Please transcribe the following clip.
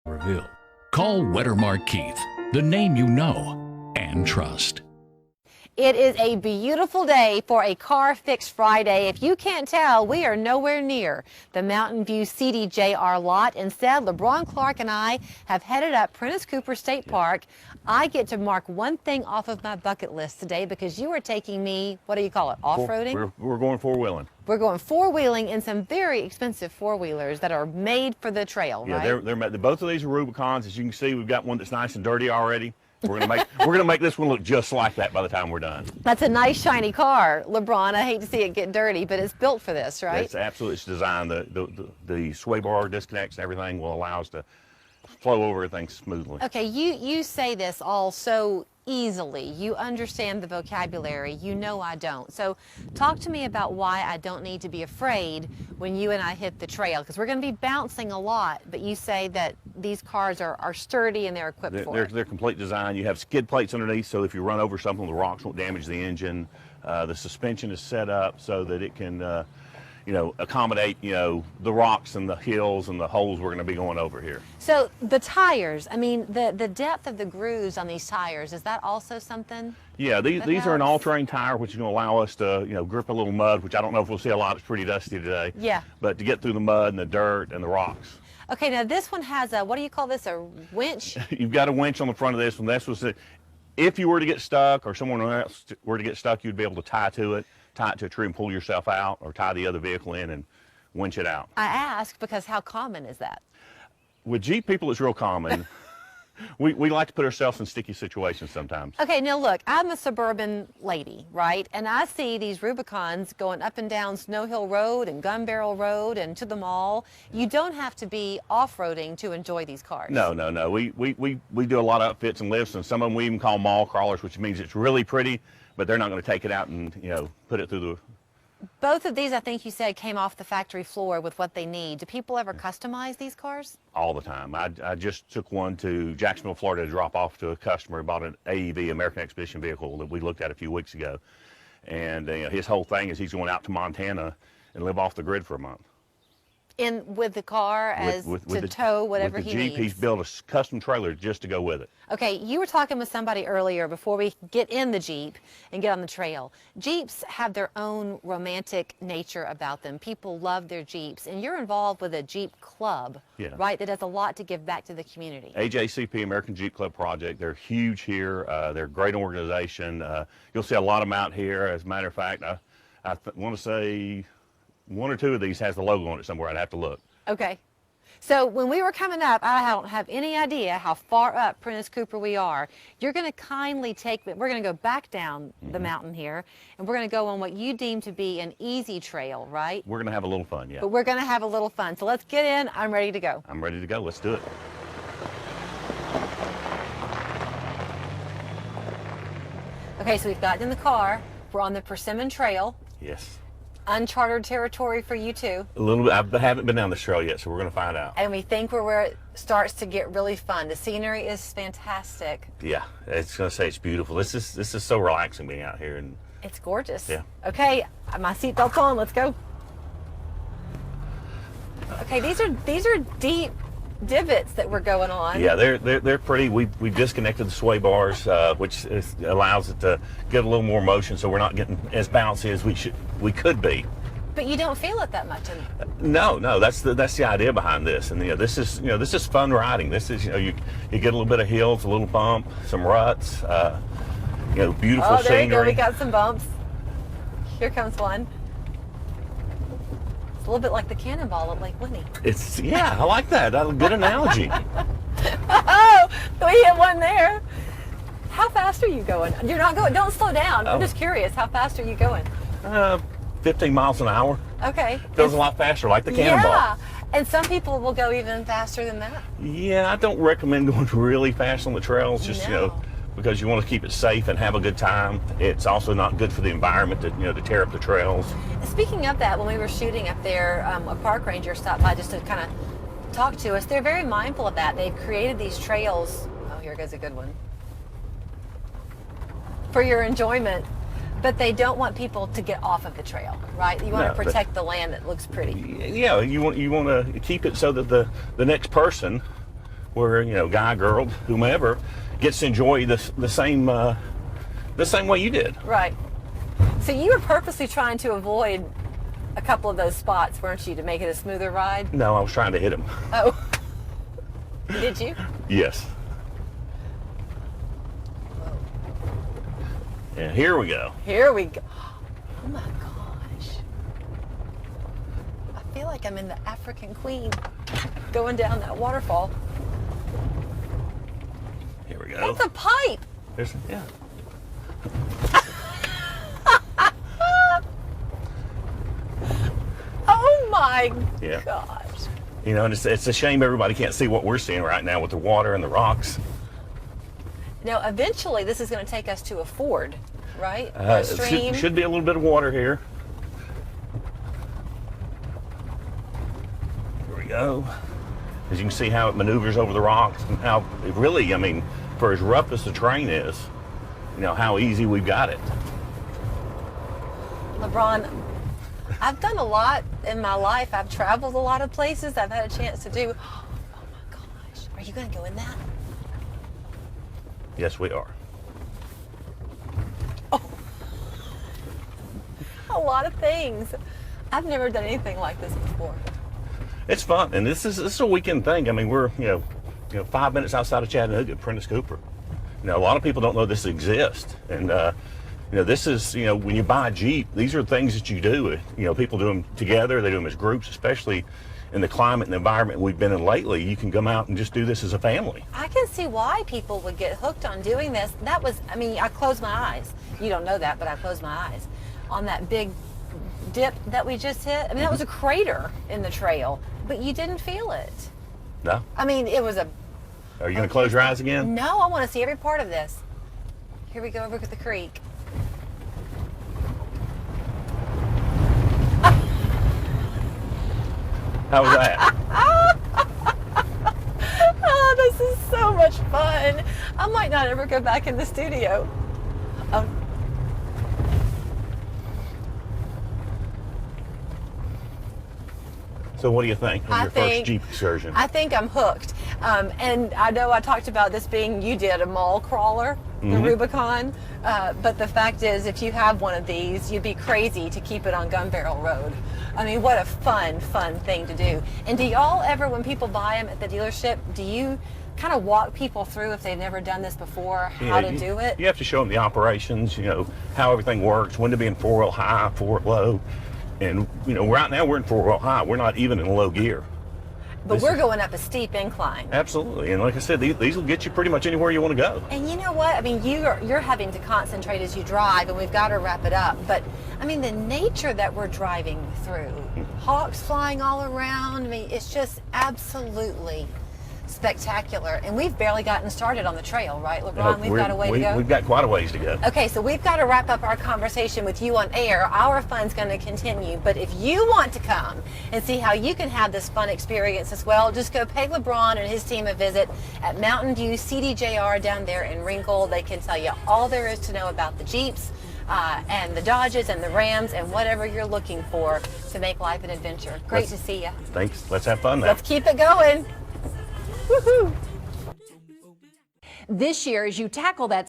Reveal. Call Wettermark Keith, the name you know and trust. It is a beautiful day for a Car Fix Friday. If you can't tell, we are nowhere near the Mtn View CDJR lot. Instead, Lebron Clark and I have headed up Prentice Cooper State Park. I get to mark one thing off of my bucket list today because you are taking me, what do you call it, off-roading? We're going four-wheeling. We're going four-wheeling in some very expensive four-wheelers that are made for the trail, right? Yeah, they're both of these are Rubicons. As you can see, we've got one that's nice and dirty already. We're gonna make this one look just like that by the time we're done. That's a nice shiny car, LeBron. I hate to see it get dirty, but it's built for this, right? It's absolutely, it's designed. The sway bar disconnects and everything will allow us to flow over everything smoothly. Okay, you say this all so easily. You understand the vocabulary. You know I don't. So talk to me about why I don't need to be afraid when you and I hit the trail, because we're going to be bouncing a lot, but you say that these cars are sturdy and they're equipped for it. They're complete design. You have skid plates underneath, so if you run over something, the rocks won't damage the engine. The suspension is set up so that it can accommodate, the rocks and the hills and the holes we're going to be going over here. So the tires, I mean, the depth of the grooves on these tires, is that also something? Yeah, these are an all-terrain tire, which is going to allow us to, grip a little mud, which I don't know if we'll see a lot. It's pretty dusty today. Yeah. But to get through the mud and the dirt and the rocks. Okay, now this one has a, what do you call this, a winch? You've got a winch on the front of this one. This was if you were to get stuck or someone else were to get stuck, you'd be able to tie it to a tree and pull yourself out, or tie the other vehicle in and winch it out. I ask because how common is that? With Jeep people, it's real common. we like to put ourselves in sticky situations sometimes. Okay, now look, I'm a suburban lady, right? And I see these Rubicons going up and down Snow Hill Road and Gun Barrel Road and to the mall. You don't have to be off-roading to enjoy these cars. No. We do a lot of upfits and lifts, and some of them we even call mall crawlers, which means it's really pretty, but they're not going to take it out and put it through the... Both of these, I think you said, came off the factory floor with what they need. Do people ever customize these cars? All the time. I just took one to Jacksonville, Florida to drop off to a customer. Bought an AEV, American Expedition vehicle, that we looked at a few weeks ago. And his whole thing is he's going out to Montana and live off the grid for a month. With the car to tow whatever he needs. With the Jeep, he's built a custom trailer just to go with it. Okay, you were talking with somebody earlier before we get in the Jeep and get on the trail. Jeeps have their own romantic nature about them. People love their Jeeps, and you're involved with a Jeep club, right, that does a lot to give back to the community. AJCP, American Jeep Club Project, they're huge here. They're a great organization. You'll see a lot of them out here. As a matter of fact, I want to say one or two of these has the logo on it somewhere. I'd have to look. Okay. So when we were coming up, I don't have any idea how far up Prentice Cooper we are. You're going to kindly take me, we're going to go back down the mountain here, and we're going to go on what you deem to be an easy trail, right? We're going to have a little fun, yeah. But we're going to have a little fun. So let's get in. I'm ready to go. I'm ready to go. Let's do it. Okay, so we've gotten in the car. We're on the Persimmon Trail. Yes. Uncharted territory for you too. A little bit. I haven't been down this trail yet, so we're going to find out. And we think we're where it starts to get really fun. The scenery is fantastic. Yeah, it's going to say it's beautiful. This is so relaxing being out here, and it's gorgeous. Yeah. Okay, my seatbelt's on. Let's go. Okay, these are deep divots that we're going on. Yeah, they're pretty. We've disconnected the sway bars, which allows it to get a little more motion, so we're not getting as bouncy as we could be. But you don't feel it that much. No, that's the idea behind this. And this is fun riding. This is you get a little bit of hills, a little bump, some ruts, beautiful scenery. There you go. We got some bumps. Here comes one. It's a little bit like the cannonball at Lake Winnie. Yeah, I like that. That's a good analogy. Oh, we hit one there. How fast are you going? You're not going. Don't slow down. I'm just curious. How fast are you going? 15 miles an hour. Okay. Feels a lot faster, like the cannonball. Yeah, and some people will go even faster than that. Yeah, I don't recommend going really fast on the trails. Just because you want to keep it safe and have a good time. It's also not good for the environment to tear up the trails. Speaking of that, when we were shooting up there, a park ranger stopped by just to kind of talk to us. They're very mindful of that. They've created these trails. Oh, here goes a good one. For your enjoyment, but they don't want people to get off of the trail, right? You want to protect the land that looks pretty. Yeah, you want to keep it so that the next person where, you know, guy, girl, whomever gets to enjoy the same way you did. Right. So you were purposely trying to avoid a couple of those spots, weren't you, to make it a smoother ride? No, I was trying to hit him. Oh. Did you? Yes. And here we go. Here we go. Oh my gosh. I feel like I'm in the African Queen going down that waterfall. Here we go. That's a pipe. Yeah. Oh my Yeah. gosh. You know, and it's a shame everybody can't see what we're seeing right now with the water and the rocks. Now, eventually, this is going to take us to a ford, right? Or a stream. Should be a little bit of water here. Here we go. As you can see how it maneuvers over the rocks and how it really, I mean, for as rough as the terrain is, you know, how easy we've got it. LeBron, I've done a lot in my life. I've traveled a lot of places. I've had a chance to do. Oh my gosh. Are you going to go in that? Yes, we are. Oh. A lot of things. I've never done anything like this before. It's fun, and this is a weekend thing. I mean, we're you know 5 minutes outside of Chattanooga, Prentice Cooper. You know, a lot of people don't know this exists, and you know, this is, you know, when you buy a Jeep, these are things that you do. You know, people do them together. They do them as groups, especially in the climate and the environment we've been in lately. You can come out and just do this as a family. I can see why people would get hooked on doing this. That was, I mean, I closed my eyes. You don't know that, but I closed my eyes on that big dip that we just hit. I mean, that was a crater in the trail, but you didn't feel it. No? I mean, it was a... Are you going to close your eyes again? No, I want to see every part of this. Here we go over the creek. How was that? Oh, this is so much fun. I might not ever go back in the studio. Oh. So what do you think of your first Jeep excursion? I think I'm hooked. And I know I talked about this being, you did a mall crawler, the Rubicon. But the fact is, if you have one of these, you'd be crazy to keep it on Gun Barrel Road. I mean, what a fun thing to do. And do y'all ever, when people buy them at the dealership, do you kind of walk people through, if they've never done this before, how to do it? You have to show them the operations, you know, how everything works, when to be in four-wheel high, four-wheel low. And, you know, right now we're in four-wheel high. We're not even in low gear. But we're going up a steep incline. Absolutely. And like I said, these will get you pretty much anywhere you want to go. And you know what? I mean, you're having to concentrate as you drive, and we've got to wrap it up. But, I mean, the nature that we're driving through, hawks flying all around, I mean, it's just absolutely spectacular. And we've barely gotten started on the trail, right, LeBron? We've got a way to go. We've got quite a ways to go. Okay, so we've got to wrap up our conversation with you on air. Our fun's going to continue, but if you want to come and see how you can have this fun experience as well, just go pay LeBron and his team a visit at Mtn View CDJR down there in Ringgold. They can tell you all there is to know about the Jeeps and the Dodges and the Rams and whatever you're looking for to make life an adventure. Great to see you. Thanks. Let's have fun now. Let's keep it going. Woohoo! This year, as you tackle that